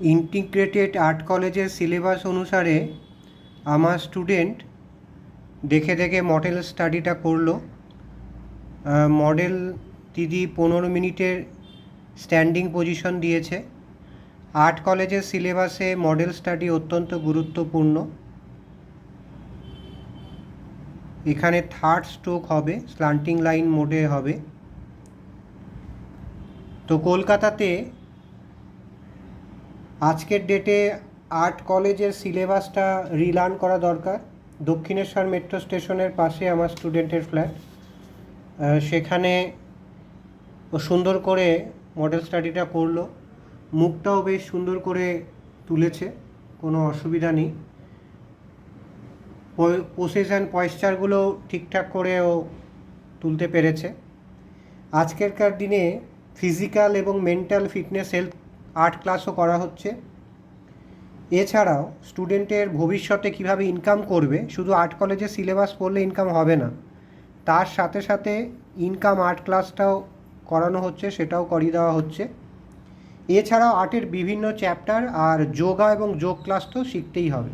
Integrated art কলেজের syllabus অনুসারে আমার স্টুডেন্ট দেখে দেখে মডেল স্টাডিটা করলো। মডেল দিদি 15 মিনিটের স্ট্যান্ডিং পজিশন দিয়েছে। আর্ট কলেজের সিলেবাসে মডেল স্টাডি অত্যন্ত গুরুত্বপূর্ণ। এখানে থার্ড স্ট্রোক হবে, স্ল্যান্টিং লাইন মোডে হবে। তো কলকাতাতে আজকের ডেটে আর্ট কলেজের সিলেবাসটা রিলার্ন করা দরকার। দক্ষিণেশ্বর মেট্রো স্টেশনের পাশে আমার স্টুডেন্টের ফ্ল্যাট, সেখানে ও সুন্দর করে মডেল স্টাডিটা করলো। মুখটাও বেশ সুন্দর করে তুলেছে, কোনো অসুবিধা নেই। পোসেস অ্যান্ড পয়েশ্চারগুলো ঠিকঠাক করে ও তুলতে পেরেছে। আজকেরকার দিনে ফিজিক্যাল এবং মেন্টাল ফিটনেস হেলথ আর্ট ক্লাসও করা হচ্ছে। এছাড়াও স্টুডেন্টের ভবিষ্যতে কিভাবে ইনকাম করবে, শুধু আর্ট কলেজের সিলেবাস পড়লে ইনকাম হবে না, তার সাথে সাথে ইনকাম আর্ট ক্লাসটাও করানো হচ্ছে, সেটাও করিয়ে দেওয়া হচ্ছে। এছাড়াও আর্টের বিভিন্ন চ্যাপ্টার আর যোগা এবং যোগ ক্লাস তো শিখতেই হবে।